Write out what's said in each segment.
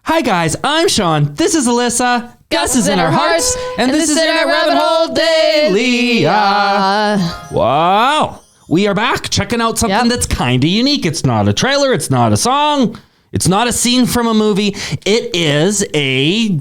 Hi guys, I'm Sean. This is Alyssa. Gus is in our hearts. And this is in our Rabbit Hole Daily. Wow. We are back checking out something that's kind of unique. It's not a trailer. It's not a song. It's not a scene from a movie. It is I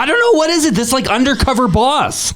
don't know, what is it? This like undercover boss.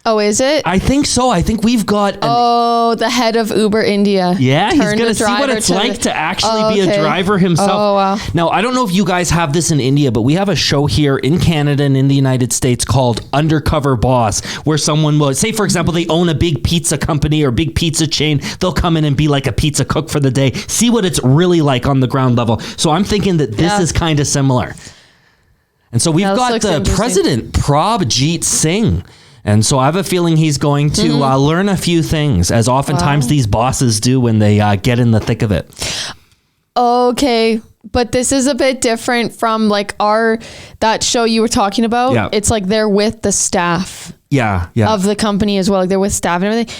Oh, is it? I think so. I think we've got... the head of Uber India. Yeah, he's going to see what it's like to actually be a driver himself. Oh, wow. Now, I don't know if you guys have this in India, but we have a show here in Canada and in the United States called Undercover Boss, where someone will, say, for example, they own a big pizza company or big pizza chain. They'll come in and be like a pizza cook for the day, see what it's really like on the ground level. So I'm thinking that this is kind of similar. And so we've got the president, Prabhjit Singh. And so I have a feeling he's going to learn a few things, as oftentimes these bosses do when they get in the thick of it. Okay, but this is a bit different from like that show you were talking about. Yeah. It's like they're with the staff of the company as well. Like they're with staff and everything.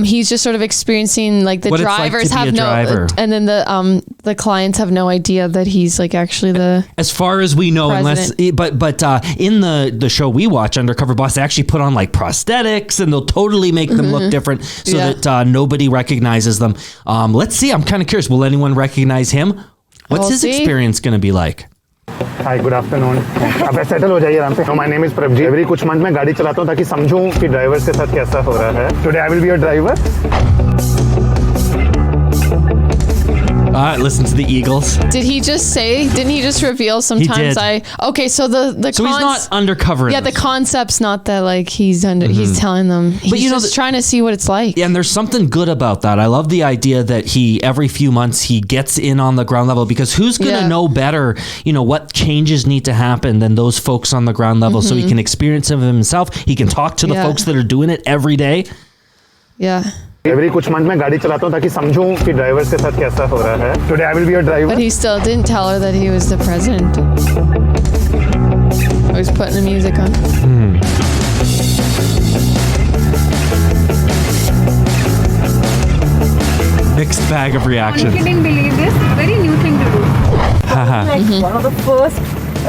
He's just sort of experiencing like the drivers have and then the clients have no idea that he's like actually the as far as we know president. But in the show we watch, Undercover Boss, they actually put on like prosthetics and they'll totally make them look different so that nobody recognizes them. Let's see. I'm kind of curious. Will anyone recognize him? What's his experience going to be like? Hi, good afternoon. अब settle हो जाइए आराम से. My name is Prabhjit. Every कुछ month मैं गाड़ी चलाता हूँ ताकि समझूं कि ड्राइवर्स के साथ कैसा हो रहा है. Today I will be your driver. Listen to the Eagles. Didn't he just reveal sometimes so the so he's not undercover. Yeah, the concept's not that like he's telling them. He's just trying to see what it's like. Yeah, and there's something good about that. I love the idea that every few months he gets in on the ground level, because who's going to know better, what changes need to happen than those folks on the ground level, so he can experience them himself. He can talk to the folks that are doing it every day. Yeah. Every कुछ month मैं गाड़ी चलाता हूँ ताकि समझूं कि drivers के साथ कैसा हो रहा है. Today I will be your driver. But he still didn't tell her that he was the president. I was putting the music on. Mixed bag of reaction. I couldn't believe this. Very new thing to do. Like one of the first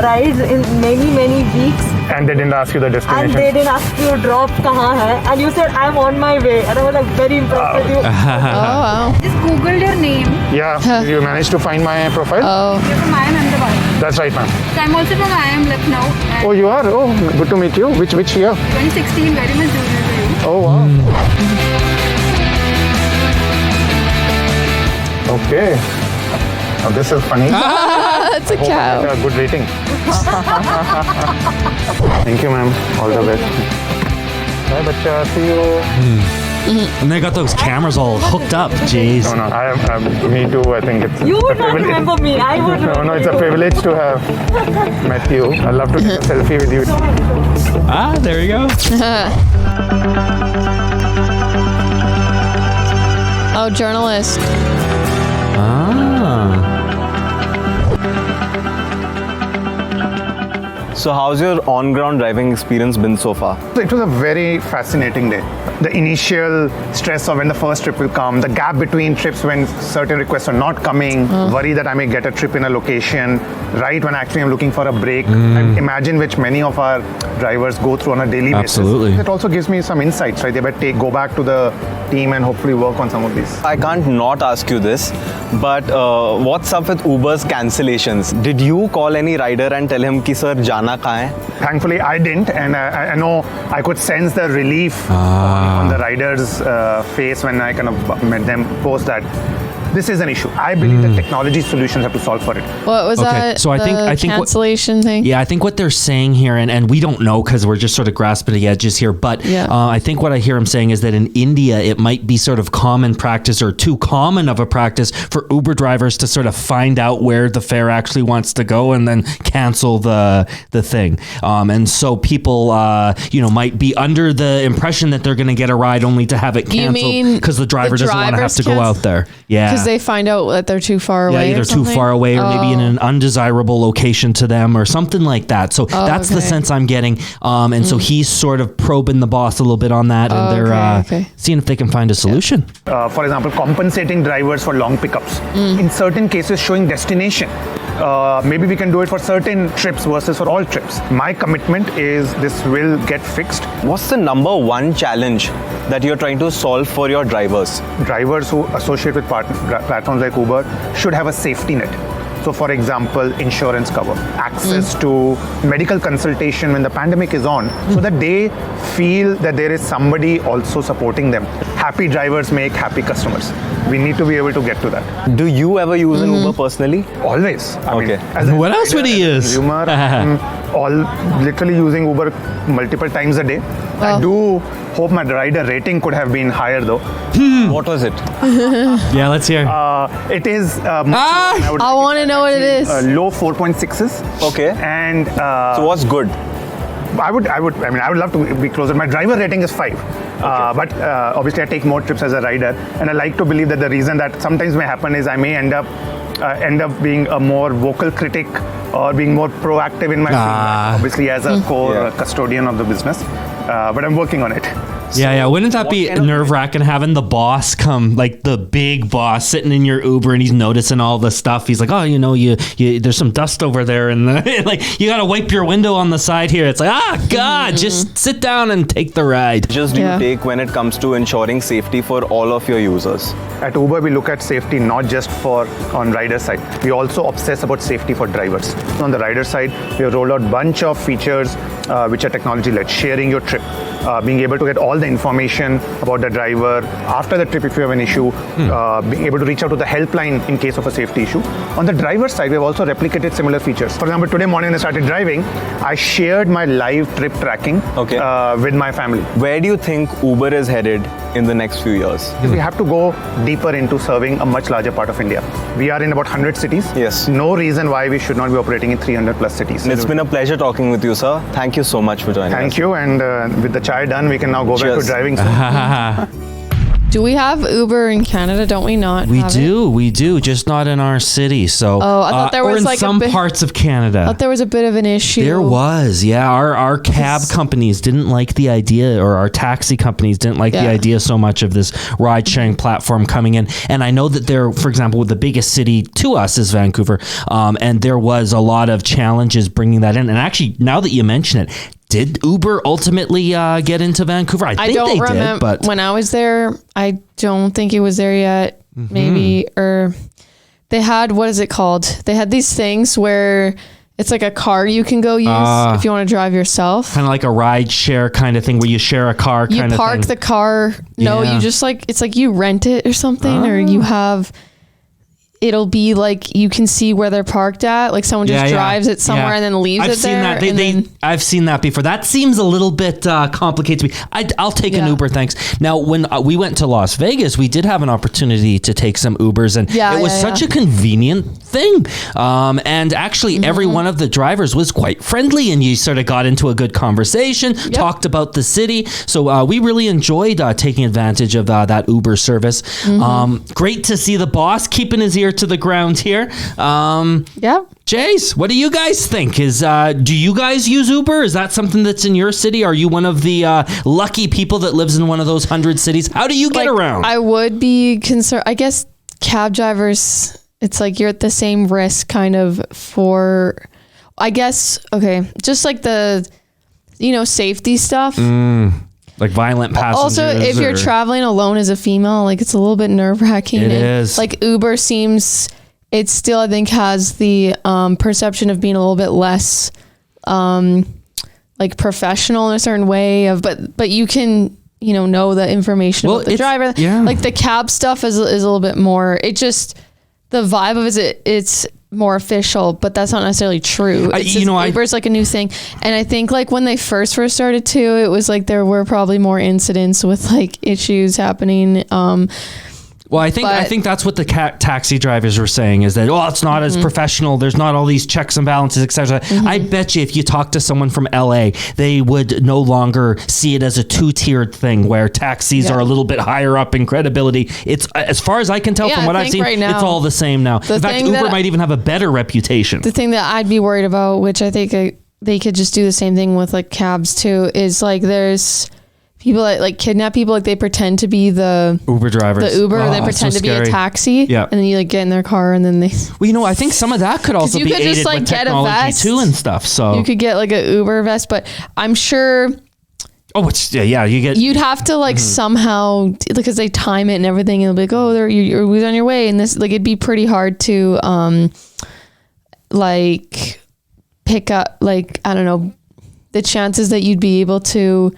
rides in many weeks. And they didn't ask you the destination. And they didn't ask you drop kahan hai. And you said I'm on my way. And I was like very impressed with you. Oh wow. Just googled your name. Yeah. You managed to find my profile? You're from IIM Ahmedabad. That's right, ma'am. So I'm also from IIM Lucknow. Oh, you are? Oh, good to meet you. Which year? 2016. Very much junior to you. Oh wow. Okay. Oh, this is funny. That's a cow. A good rating. Thank you, ma'am. All the best. Bye, bacha. See you. And they got those cameras all hooked up. Jeez. No. Me too. I think it's. You would not remember me. I would. No. It's a privilege to have met you. I'd love to take a selfie with you. There you go. Oh, journalist. So how's your on-ground driving experience been so far? It was a very fascinating day. The initial stress of when the first trip will come, the gap between trips when certain requests are not coming, worry that I may get a trip in a location, right when actually I'm looking for a break, and imagine which many of our drivers go through on a daily basis. Absolutely. It also gives me some insights, right? They better go back to the team and hopefully work on some of these. I can't not ask you this, but what's up with Uber's cancellations? Did you call any rider and tell him ki sir jana kahan hai? Thankfully, I didn't, and I know I could sense the relief on the rider's face when I kind of met them post that. This is an issue. I believe that technology solutions have to solve for it. What was that? So I think cancellation thing. Yeah, I think what they're saying here, and we don't know because we're just sort of grasping the edges here. But I think what I hear him saying is that in India, it might be sort of common practice or too common of a practice for Uber drivers to sort of find out where the fare actually wants to go and then cancel the thing. And so people, might be under the impression that they're going to get a ride only to have it canceled because the driver doesn't want to have to go out there. Yeah. because they find out that they're too far away. Yeah, either too far away or maybe in an undesirable location to them or something like that. So that's the sense I'm getting. And so he's sort of probing the boss a little bit on that, and they're seeing if they can find a solution. For example, compensating drivers for long pickups. In certain cases, showing destination. Maybe we can do it for certain trips versus for all trips. My commitment is this will get fixed. What's the number one challenge that you're trying to solve for your drivers? Drivers who associate with platforms like Uber should have a safety net. So for example, insurance cover, access to medical consultation when the pandemic is on, so that they feel that there is somebody also supporting them. Happy drivers make happy customers. We need to be able to get to that. Do you ever use an Uber personally? Always. I mean, what else would he use? Consumer, I'm literally using Uber multiple times a day. I do hope my rider rating could have been higher though. What was it? Yeah, let's hear. It is. I want to know what it is. Low 4.6s. Okay. And so what's good? I would love to be closer. My driver rating is 5. But obviously I take more trips as a rider, and I like to believe that the reason that sometimes may happen is I may end up being a more vocal critic or being more proactive in my feedback, obviously as a core custodian of the business. But I'm working on it. Yeah. Wouldn't that be nerve-wracking having the boss come, like the big boss sitting in your Uber and he's noticing all the stuff. He's like, oh, you there's some dust over there, and like you got to wipe your window on the side here. It's like, God, just sit down and take the ride. Just do you take when it comes to ensuring safety for all of your users? At Uber, we look at safety not just on rider side. We also obsess about safety for drivers. So on the rider side, we have rolled out a bunch of features which are technology-led, sharing your trip, being able to get all the information about the driver after the trip if you have an issue, being able to reach out to the helpline in case of a safety issue. On the driver side, we have also replicated similar features. For example, today morning when I started driving, I shared my live trip tracking with my family. Where do you think Uber is headed in the next few years? We have to go deeper into serving a much larger part of India. We are in about 100 cities. Yes. No reason why we should not be operating in 300 plus cities. It's been a pleasure talking with you, sir. Thank you so much for joining us. Thank you. And with the chai done, we can now go back to driving. Do we have Uber in Canada? Don't we not? We do, just not in our city. So, I thought there was or in like some parts of Canada. I thought there was a bit of an issue. There was, our cab companies didn't like the idea, or our taxi companies didn't like the idea so much of this ride-sharing platform coming in. And I know that there, for example, the biggest city to us is Vancouver, and there was a lot of challenges bringing that in. And actually, now that you mention it, did Uber ultimately get into Vancouver? I think they did, but when I was there, I don't think it was there yet. Maybe, or they had, what is it called? They had these things where it's like a car you can go use if you want to drive yourself. Kind of like a ride share kind of thing where you share a car kind of thing. You park the car. No, you just it's like you rent it or something, or you have... It'll be like you can see where they're parked at. Like someone just drives it somewhere and then leaves it there. I've seen that before. That seems a little bit complicated to me. I'll take an Uber, thanks. Now, when we went to Las Vegas, we did have an opportunity to take some Ubers, and it was such a convenient thing. And actually, every one of the drivers was quite friendly, and you sort of got into a good conversation, talked about the city. So we really enjoyed taking advantage of that Uber service. Great to see the boss keeping his ear to the ground here. Jace, what do you guys think? Do you guys use Uber? Is that something that's in your city? Are you one of the lucky people that lives in one of those 100 cities? How do you get around? I would be concerned. I guess cab drivers, it's like you're at the same risk kind of for, I guess, just like the, safety stuff. Like violent passengers. Also, if you're traveling alone as a female, like it's a little bit nerve-wracking. It is. Like Uber seems, it still I think has the perception of being a little bit less like professional in a certain way but you can know the information about the driver. Like the cab stuff is a little bit more. It just the vibe of it's more official, but that's not necessarily true. Uber's like a new thing, and I think like when they first started too, it was like there were probably more incidents with like issues happening Well, I think that's what the taxi drivers were saying, is that, it's not as professional. There's not all these checks and balances, etc. I bet you if you talk to someone from LA, they would no longer see it as a two-tiered thing where taxis are a little bit higher up in credibility. It's, as far as I can tell from what I've seen, it's all the same now. In fact, Uber might even have a better reputation. The thing that I'd be worried about, which I think they could just do the same thing with like cabs too, is like there's people that like kidnap people, like they pretend to be the Uber drivers. They pretend to be a taxi. Yeah. And then you like get in their car and then they. Well, I think some of that could also be aided with technology too and stuff. So you could get like a Uber vest, but I'm sure. Oh, you'd have to like somehow, because they time it and everything, and they'll be like, you're on your way, and this, like, it'd be pretty hard to like pick up, like, I don't know, the chances that you'd be able to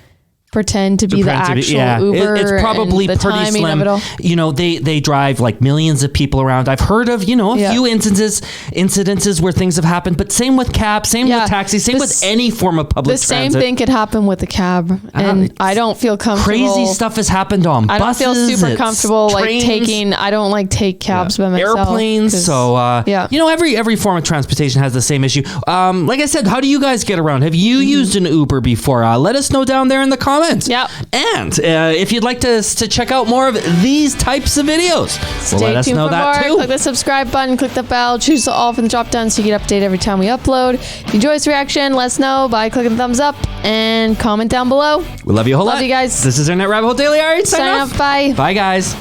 pretend to be the actual Uber. It's probably and the pretty timing slim. of it all. You know, they drive like millions of people around. I've heard of, a few incidences where things have happened, but same with cabs, same with taxis, same with any form of public transit. The same thing could happen with the cab, and I don't feel comfortable. Crazy stuff has happened on buses. I don't feel super comfortable trains, I don't like take cabs by myself. Airplanes. So every form of transportation has the same issue. Like I said, how do you guys get around? Have you used an Uber before? Let us know down there in the comments. Yep. And if you'd like to check out more of these types of videos, let us know that too. Click the subscribe button, click the bell, choose the all from the drop down so you get updated every time we upload. If you enjoy this reaction, let us know by clicking the thumbs up and comment down below. We love you a whole lot. Love you guys. This is Internet Rabbit Hole Daily. All right, sign off. Bye. Bye, guys.